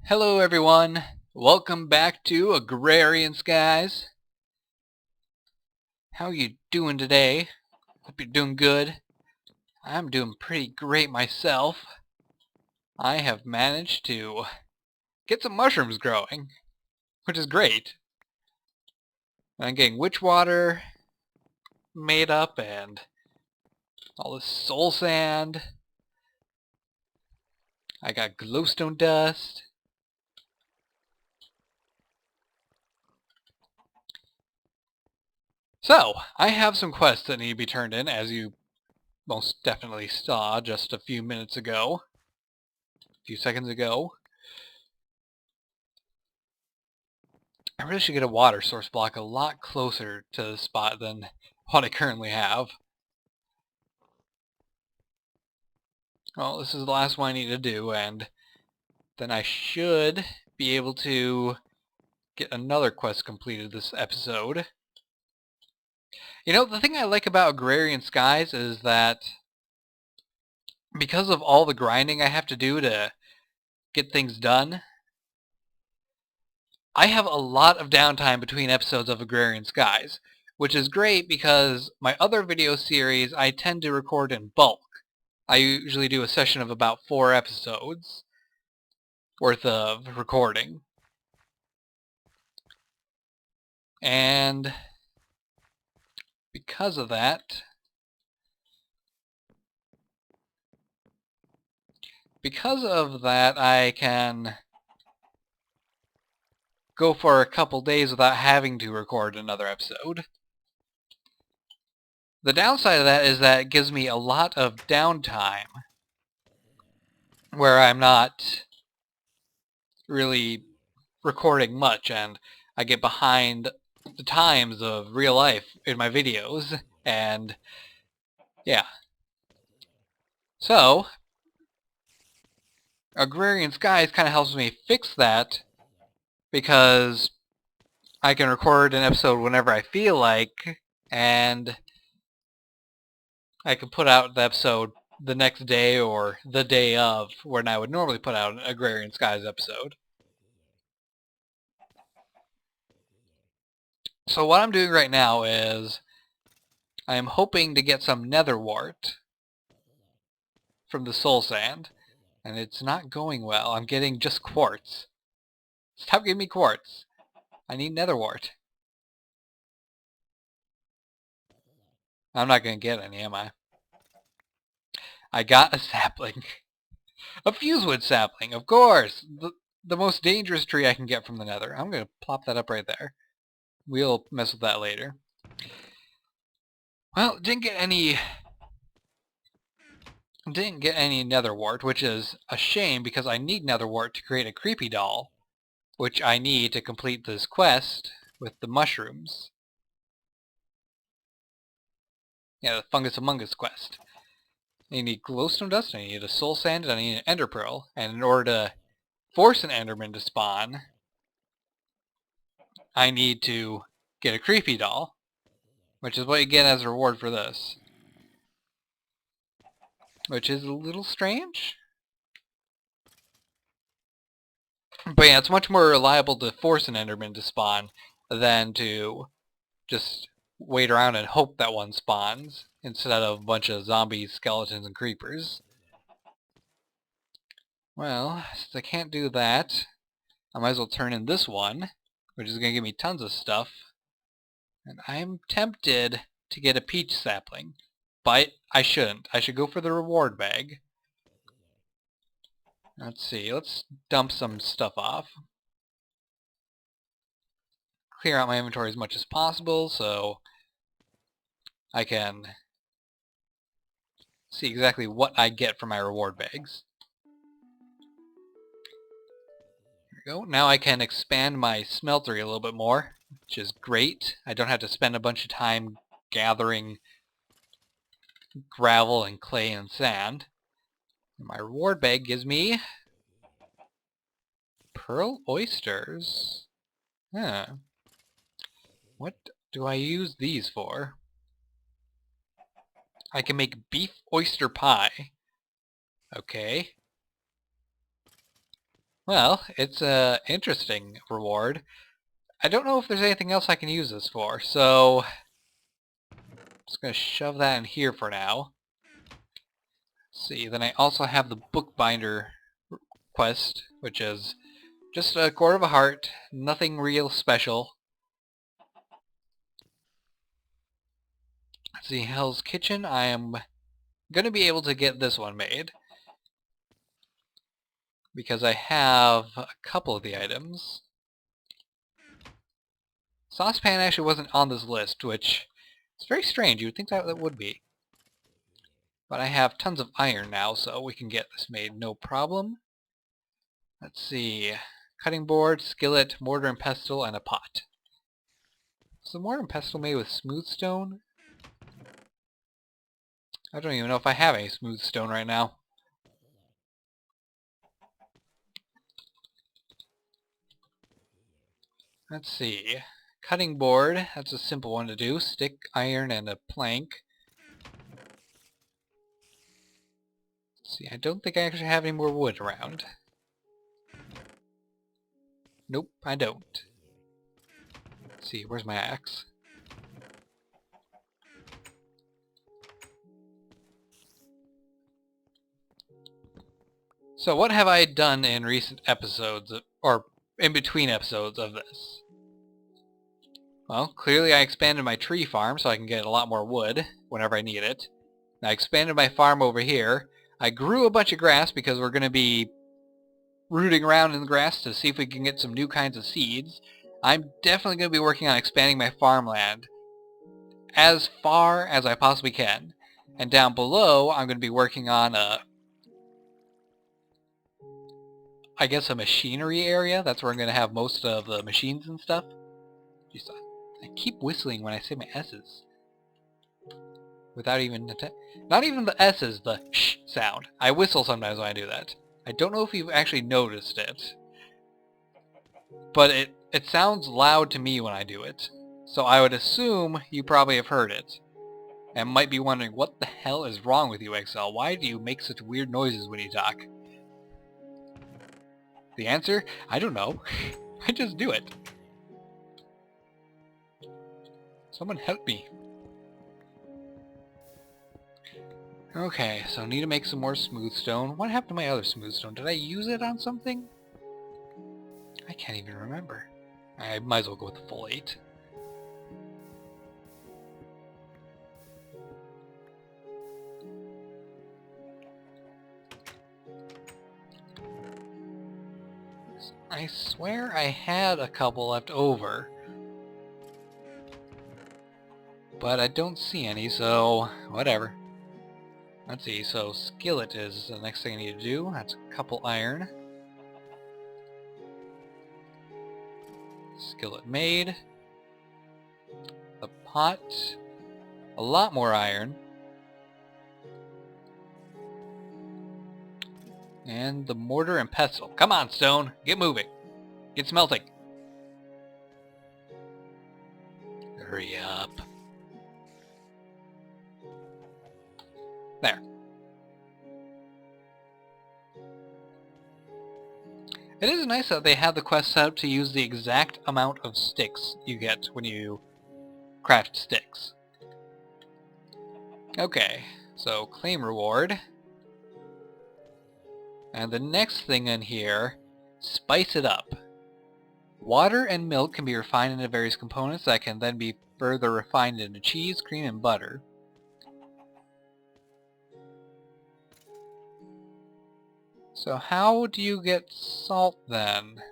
Hello everyone, welcome back to Agrarian Skies. How you doing today? Hope you're doing good. I'm doing pretty great myself. I have managed to get some mushrooms growing, which is great. I'm getting witch water made up and all this soul sand. I got glowstone dust. So, I have some quests that need to be turned in, as you most definitely saw just a few minutes ago. A few seconds ago. I really should get a water source block a lot closer to the spot than what I currently have. Well, this is the last one I need to do, and then I should be able to get another quest completed this episode. You know, the thing I like about Agrarian Skies is that because of all the grinding I have to do to get things done, I have a lot of downtime between episodes of Agrarian Skies, which is great because my other video series I tend to record in bulk. I usually do a session of about 4 episodes worth of recording. And because of that, I can go for a couple days without having to record another episode. The downside of that is that it gives me a lot of downtime where I'm not really recording much and I get behind the times of real life in my videos, and yeah. So, Agrarian Skies kind of helps me fix that because I can record an episode whenever I feel like, and I can put out the episode the next day or the day of when I would normally put out an Agrarian Skies episode. So what I'm doing right now is I am hoping to get some netherwort from the soul sand, and it's not going well. I'm getting just quartz. Stop giving me quartz. I need netherwort. I'm not going to get any, am I? I got a sapling. A fusewood sapling, of course! The most dangerous tree I can get from the nether. I'm going to plop that up right there. We'll mess with that later. Well, didn't get any netherwort, which is a shame because I need netherwort to create a creepy doll, which I need to complete this quest with the mushrooms. Yeah, the Fungus Among Us quest. You need glowstone dust, I need a soul sand, and I need an ender pearl. And in order to force an enderman to spawn, I need to get a creepy doll, which is what you get as a reward for this. Which is a little strange. But yeah, it's much more reliable to force an enderman to spawn than to just wait around and hope that one spawns instead of a bunch of zombies, skeletons, and creepers. Well, since I can't do that, I might as well turn in this one, which is going to give me tons of stuff. And I'm tempted to get a peach sapling, but I shouldn't. I should go for the reward bag. Let's see, let's dump some stuff off. Clear out my inventory as much as possible so I can see exactly what I get from my reward bags. There we go. Now I can expand my smeltery a little bit more, which is great. I don't have to spend a bunch of time gathering gravel and clay and sand. And my reward bag gives me pearl oysters. Huh. What do I use these for? I can make beef oyster pie. Okay. Well, it's a interesting reward. I don't know if there's anything else I can use this for, so I'm just going to shove that in here for now. Let's see, then I also have the bookbinder quest, which is just a quarter of a heart, nothing real special. Let's see, Hell's Kitchen, I am going to be able to get this one made, because I have a couple of the items. Saucepan actually wasn't on this list, which is very strange. You would think that it would be. But I have tons of iron now, so we can get this made no problem. Let's see. Cutting board, skillet, mortar and pestle, and a pot. Is the mortar and pestle made with smooth stone? I don't even know if I have any smooth stone right now. Let's see. Cutting board, that's a simple one to do. Stick, iron, and a plank. Let's see, I don't think I actually have any more wood around. Nope, I don't. Let's see, where's my axe? So what have I done in recent episodes, or in between episodes of this? Well, clearly I expanded my tree farm so I can get a lot more wood whenever I need it. I expanded my farm over here. I grew a bunch of grass because we're going to be rooting around in the grass to see if we can get some new kinds of seeds. I'm definitely going to be working on expanding my farmland as far as I possibly can. And down below, I'm going to be working on I guess a machinery area. That's where I'm going to have most of the machines and stuff. Jeez, I keep whistling when I say my S's. Without even... Not even the S's, the sh sound. I whistle sometimes when I do that. I don't know if you've actually noticed it. But it sounds loud to me when I do it. So I would assume you probably have heard it. And might be wondering, what the hell is wrong with you, XL? Why do you make such weird noises when you talk? The answer? I don't know. I just do it. Someone help me. Okay, so I need to make some more smooth stone. What happened to my other smooth stone? Did I use it on something? I can't even remember. I might as well go with the full 8. I swear I had a couple left over. But I don't see any, so whatever. Let's see, so skillet is the next thing I need to do. That's a couple iron. Skillet made. The pot. A lot more iron. And the mortar and pestle. Come on, stone! Get moving! Get smelting! Hurry up. There. It is nice that they have the quest set up to use the exact amount of sticks you get when you craft sticks. Okay, so claim reward. And the next thing in here, spice it up. Water and milk can be refined into various components that can then be further refined into cheese, cream, and butter. So how do you get salt then?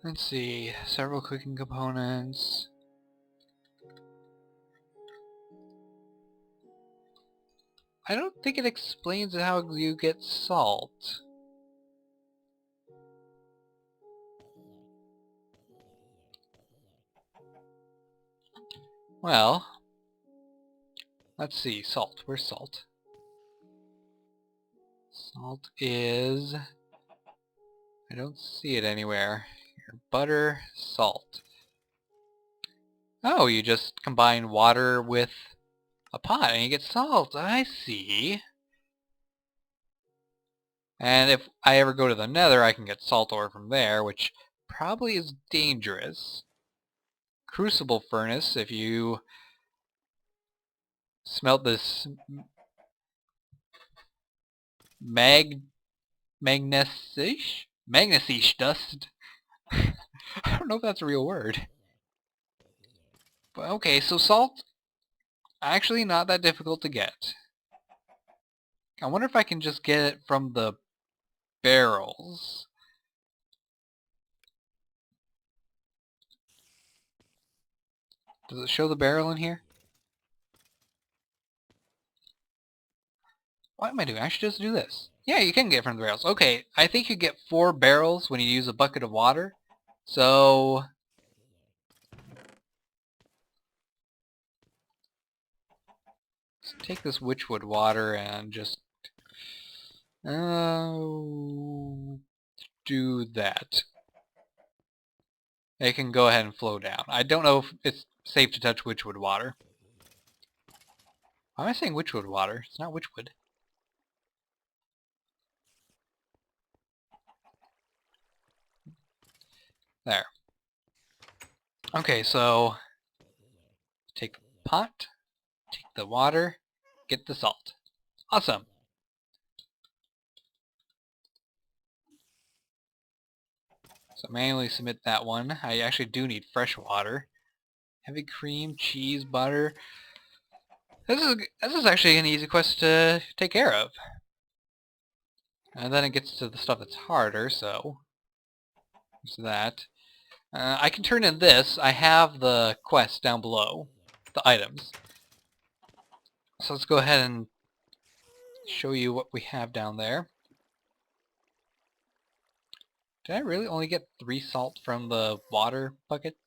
Let's see, several cooking components. I don't think it explains how you get salt. Well, let's see, salt. Where's salt? Salt is... I don't see it anywhere. Here, butter, salt. Oh, you just combine water with a pot and you get salt. I see. And if I ever go to the Nether, I can get salt ore from there, which probably is dangerous. Crucible furnace, if you smelt this magnesish dust. I don't know if that's a real word. But okay, so salt, actually not that difficult to get. I wonder if I can just get it from the barrels. Does it show the barrel in here? What am I doing? I should just do this. Yeah, you can get it from the barrels. Okay, I think you get 4 barrels when you use a bucket of water. So let's take this witchwood water and just do that. It can go ahead and flow down. I don't know if it's safe to touch witchwood water. Why am I saying witchwood water? It's not witchwood. There. Okay, so take the pot, take the water, get the salt. Awesome. So manually submit that one. I actually do need fresh water. Heavy cream, cheese, butter. This is actually an easy quest to take care of. And then it gets to the stuff that's harder, so there's that. I can turn in this. I have the quest down below, the items. So let's go ahead and show you what we have down there. Did I really only get 3 salt from the water bucket?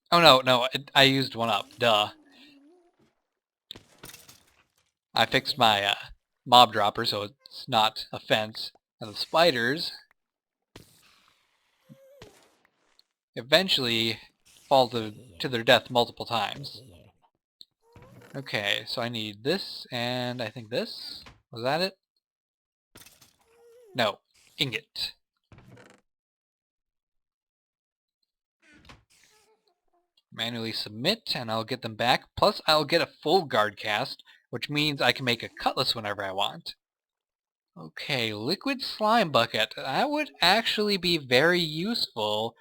Oh no, I used one up. Duh. I fixed my mob dropper so it's not a fence. And the spiders eventually fall to their death multiple times. Okay, so I need this and I think this. Was that it? No. Ingot. Manually submit and I'll get them back. Plus I'll get a full guard cast, which means I can make a cutlass whenever I want. Okay, liquid slime bucket. That would actually be very useful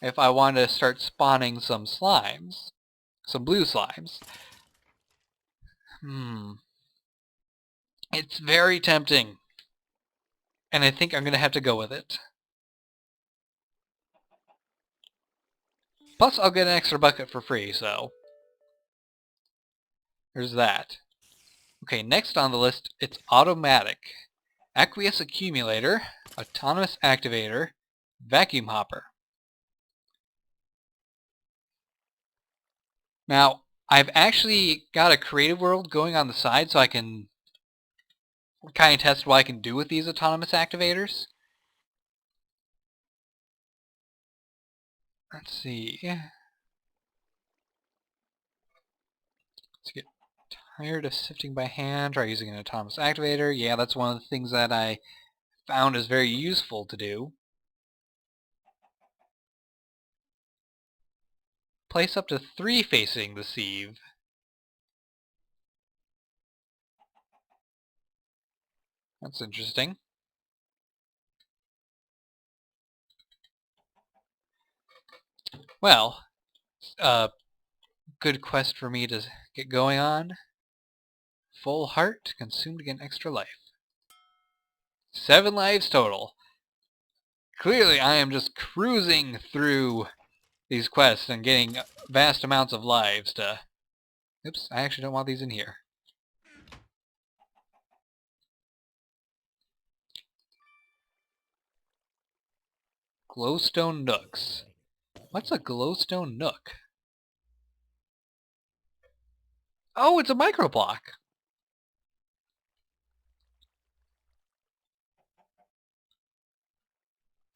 if I want to start spawning some slimes. Some blue slimes. It's very tempting. And I think I'm going to have to go with it. Plus I'll get an extra bucket for free, so there's that. Okay, next on the list, it's automatic. Aqueous accumulator, autonomous activator, vacuum hopper. Now, I've actually got a creative world going on the side so I can kind of test what I can do with these autonomous activators. Let's see. Let's get tired of sifting by hand. Try using an autonomous activator. Yeah, that's one of the things that I found is very useful to do. Place up to 3 facing the sieve. That's interesting. Well, good quest for me to get going on. Full heart, consumed to get an extra life. 7 lives total. Clearly I am just cruising through these quests and getting vast amounts of lives to... Oops, I actually don't want these in here. Glowstone nooks. What's a glowstone nook? Oh, it's a microblock.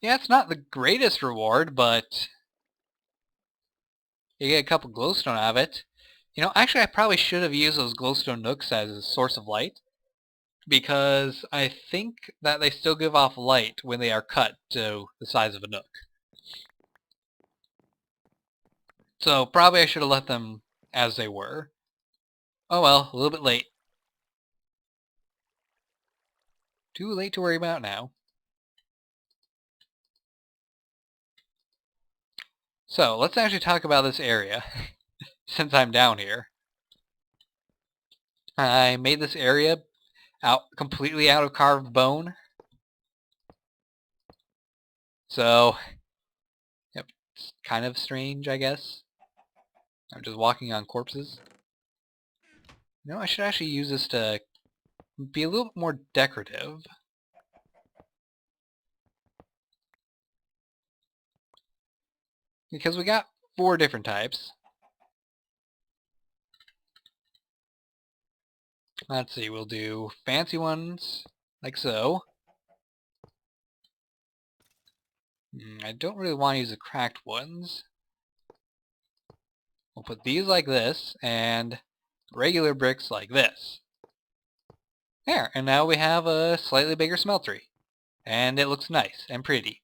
Yeah, it's not the greatest reward, but you get a couple glowstone out of it. You know, actually I probably should have used those glowstone nooks as a source of light, because I think that they still give off light when they are cut to the size of a nook. So probably I should have left them as they were. Oh well, a little bit late. Too late to worry about now. So, let's actually talk about this area, since I'm down here. I made this area completely out of carved bone. So, yep, it's kind of strange, I guess. I'm just walking on corpses. No, I should actually use this to be a little bit more decorative. Because we got 4 different types. Let's see, we'll do fancy ones, like so. I don't really want to use the cracked ones. We'll put these like this, and regular bricks like this. There, and now we have a slightly bigger smeltery. And it looks nice and pretty.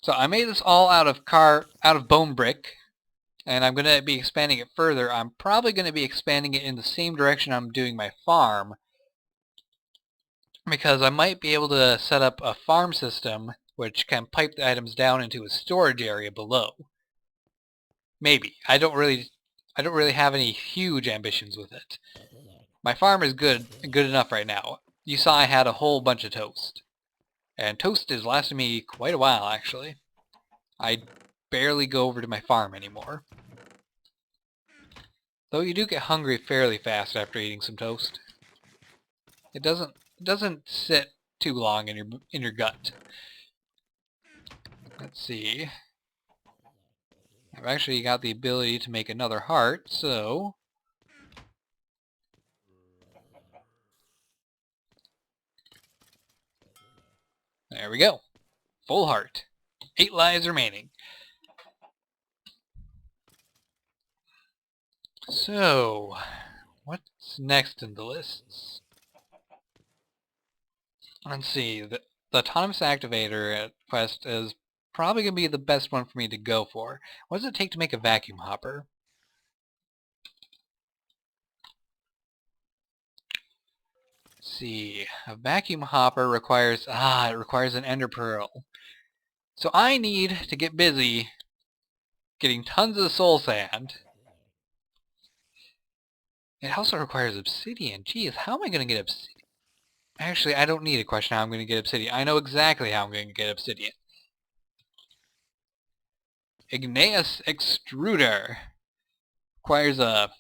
So I made this all out of bone brick, and I'm going to be expanding it further. I'm probably going to be expanding it in the same direction I'm doing my farm, because I might be able to set up a farm system which can pipe the items down into a storage area below. Maybe. I don't really have any huge ambitions with it. My farm is good enough right now. You saw I had a whole bunch of toast. And toast is lasting me quite a while, actually. I barely go over to my farm anymore. Though you do get hungry fairly fast after eating some toast. It doesn't sit too long in your gut. Let's see. I've actually got the ability to make another heart, so there we go. Full heart. 8 lives remaining. So, what's next in the lists? Let's see. The autonomous activator quest is probably going to be the best one for me to go for. What does it take to make a vacuum hopper? Let's see. A vacuum hopper requires an ender pearl. So I need to get busy getting tons of soul sand. It also requires obsidian. Geez, how am I going to get obsidian? Actually, I don't need a question how I'm going to get obsidian. I know exactly how I'm going to get obsidian. Igneous extruder requires a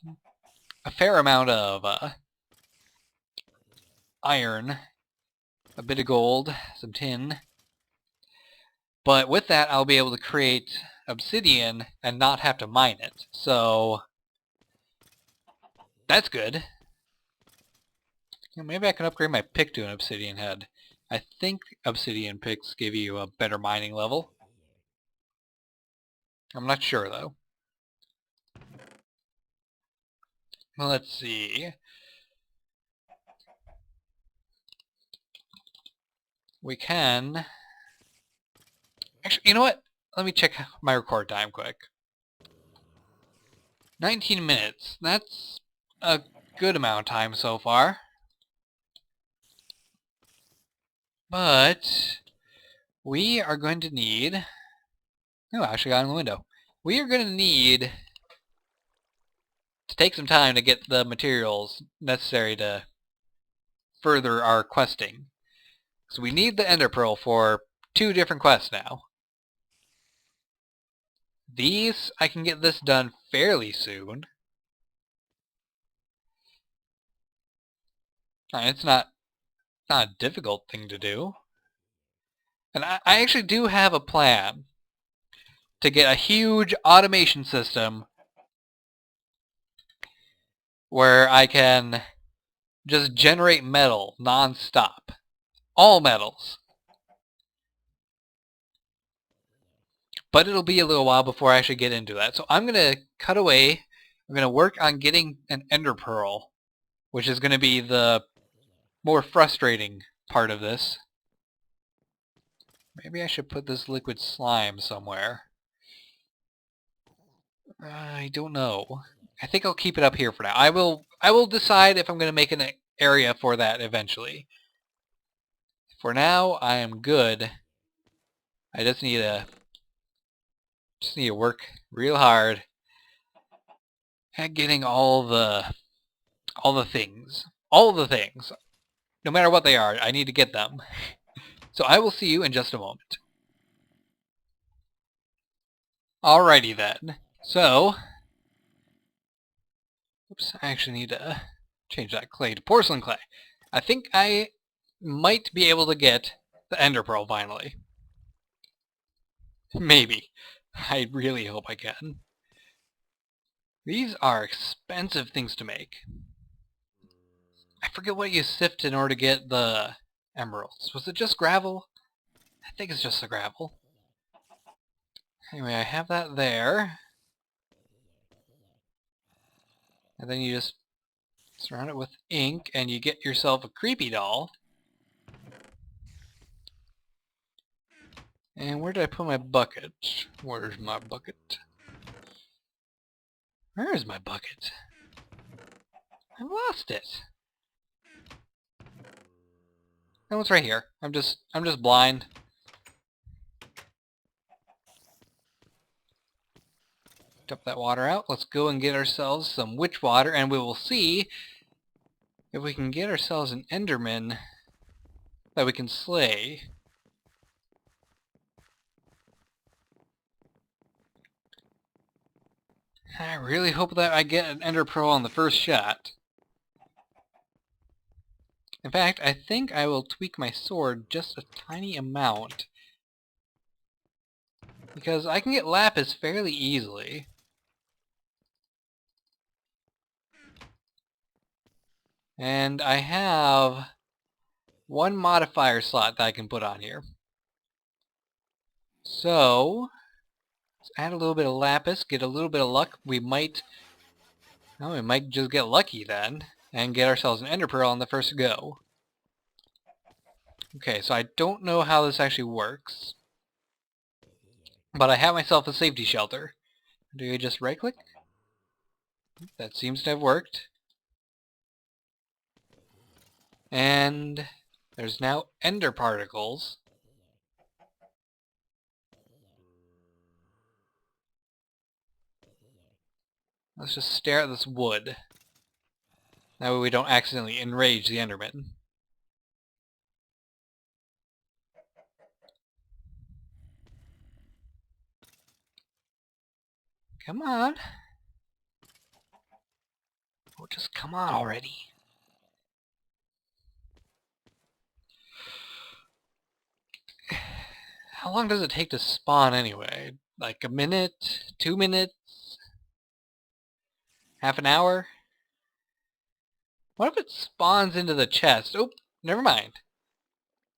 fair amount of iron, a bit of gold, some tin. But with that, I'll be able to create obsidian and not have to mine it. So that's good. Maybe I can upgrade my pick to an obsidian head. I think obsidian picks give you a better mining level. I'm not sure though. Well, let's see. We can... Actually, you know what? Let me check my record time quick. 19 minutes. That's a good amount of time so far. But we are going to need... Oh, I actually got in the window. We are going to need to take some time to get the materials necessary to further our questing. So we need the Ender Pearl for 2 different quests now. These, I can get this done fairly soon. It's not a difficult thing to do. And I actually do have a plan to get a huge automation system where I can just generate metal non-stop. All metals. but it'll be a little while before I actually get into that. So I'm going to cut away. I'm going to work on getting an ender pearl, which is going to be the more frustrating part of this. Maybe I should put this liquid slime somewhere. I don't know. I think I'll keep it up here for now. I will decide if I'm going to make an area for that eventually. For now, I am good. I just need to work real hard at getting all the things. All the things. No matter what they are, I need to get them. So I will see you in just a moment. Alrighty then. So, oops, I actually need to change that clay to porcelain clay. I think I might be able to get the ender pearl finally. Maybe. I really hope I can. These are expensive things to make. I forget what you sift in order to get the emeralds. Was it just gravel? I think it's just the gravel. Anyway, I have that there. And then you just surround it with ink and you get yourself a creepy doll. And where did I put my bucket? Where's my bucket? Where is my bucket? I lost it. No, it's right here. I'm just blind. Dump that water out. Let's go and get ourselves some witch water, and we will see if we can get ourselves an enderman that we can slay. I really hope that I get an ender pearl on the first shot. In fact, I think I will tweak my sword just a tiny amount, because I can get lapis fairly easily. And I have one modifier slot that I can put on here. So, let's add a little bit of lapis, get a little bit of luck. We might just get lucky then, and get ourselves an ender pearl on the first go. Okay, so I don't know how this actually works, but I have myself a safety shelter. Do you just right click? That seems to have worked. And there's now ender particles. Let's just stare at this wood. That way we don't accidentally enrage the enderman. Come on. Oh, just come on already. How long does it take to spawn anyway? Like a minute? 2 minutes? Half an hour? What if it spawns into the chest? Oh, never mind.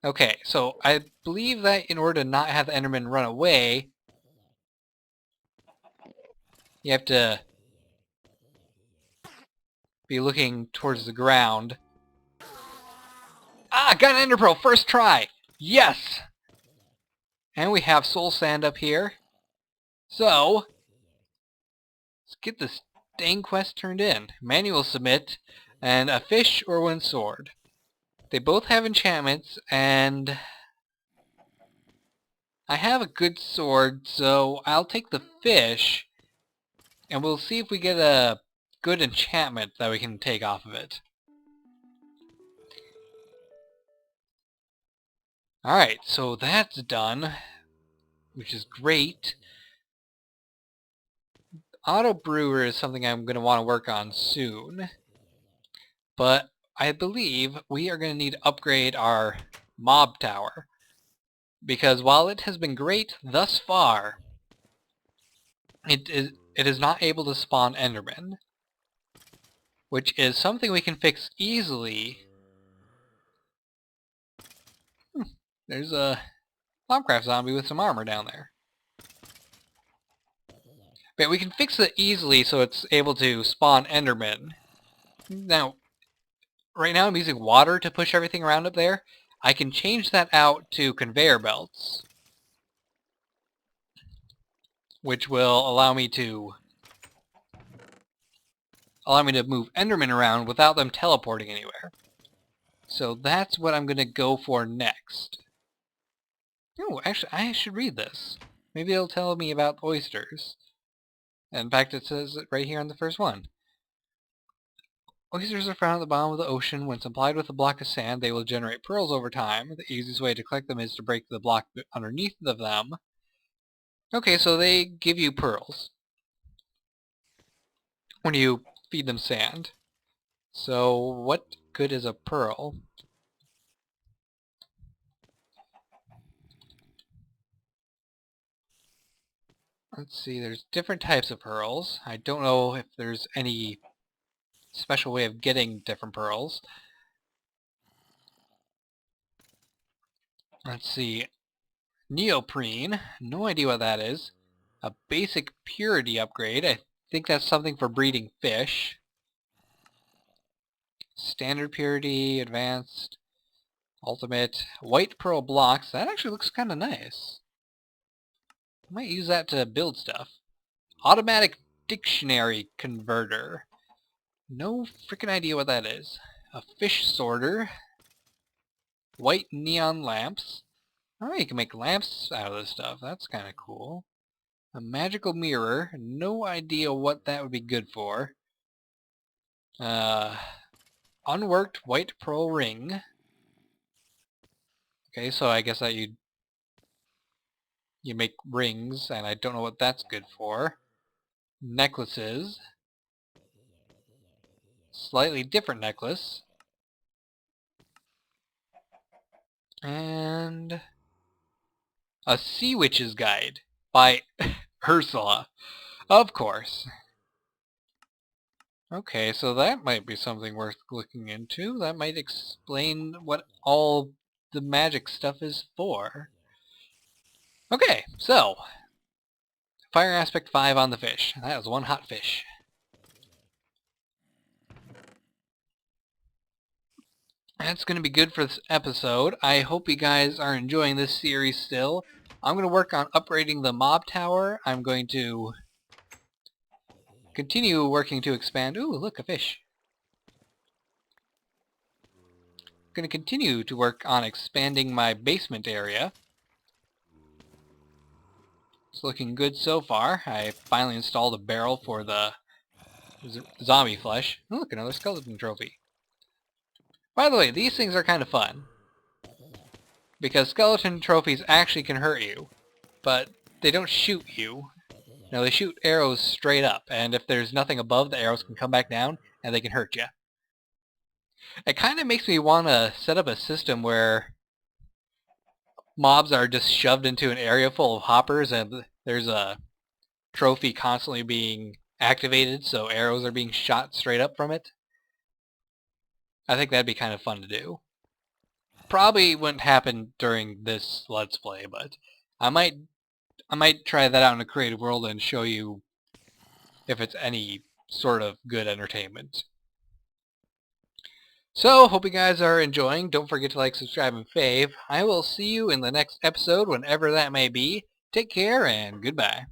Okay, so I believe that in order to not have the enderman run away, you have to be looking towards the ground. Ah, got an ender pearl, first try! Yes! And we have soul sand up here. So, let's get this dang quest turned in. Manual submit, and a fish or one sword. They both have enchantments, and I have a good sword, so I'll take the fish, and we'll see if we get a good enchantment that we can take off of it. Alright, so that's done, which is great. Auto brewer is something I'm going to want to work on soon, but I believe we are going to need to upgrade our mob tower, because while it has been great thus far, it is not able to spawn endermen, which is something we can fix easily. There's a Thaumcraft zombie with some armor down there. But we can fix it easily so it's able to spawn Endermen. Now, right now I'm using water to push everything around up there. I can change that out to conveyor belts, which will allow me to move Endermen around without them teleporting anywhere. So that's what I'm going to go for next. Oh, actually, I should read this. Maybe it'll tell me about oysters. And in fact, it says it right here on the first one. Oysters are found at the bottom of the ocean. When supplied with a block of sand, they will generate pearls over time. The easiest way to collect them is to break the block underneath of them. Okay, so they give you pearls when you feed them sand. So what good is a pearl? Let's see, there's different types of pearls. I don't know if there's any special way of getting different pearls. Let's see. Neoprene. No idea what that is. A basic purity upgrade. I think that's something for breeding fish. Standard purity, advanced, ultimate. White pearl blocks. That actually looks kind of nice. I might use that to build stuff. Automatic dictionary converter. No freaking idea what that is. A fish sorter. White neon lamps. Oh, you can make lamps out of this stuff. That's kind of cool. A magical mirror. No idea what that would be good for. Unworked white pearl ring. Okay, so I guess that you make rings, and I don't know what that's good for. Necklaces. Slightly different necklace. And a Sea Witch's Guide by Ursula. Of course. Okay, so that might be something worth looking into. That might explain what all the magic stuff is for. Okay, so fire aspect 5 on the fish. That was one hot fish. That's going to be good for this episode. I hope you guys are enjoying this series still. I'm going to work on upgrading the mob tower. I'm going to continue working to expand. Ooh, look, a fish. I'm going to continue to work on expanding my basement area. It's looking good so far. I finally installed a barrel for the zombie flesh. Oh, look, another skeleton trophy. By the way, these things are kind of fun, because skeleton trophies actually can hurt you, but they don't shoot you. No, they shoot arrows straight up, and if there's nothing above, the arrows can come back down, and they can hurt you. It kind of makes me want to set up a system where mobs are just shoved into an area full of hoppers, and there's a trophy constantly being activated, so arrows are being shot straight up from it. I think that'd be kind of fun to do. Probably wouldn't happen during this Let's Play, but I might try that out in a creative world and show you if it's any sort of good entertainment. So, hope you guys are enjoying. Don't forget to like, subscribe, and fave. I will see you in the next episode, whenever that may be. Take care, and goodbye.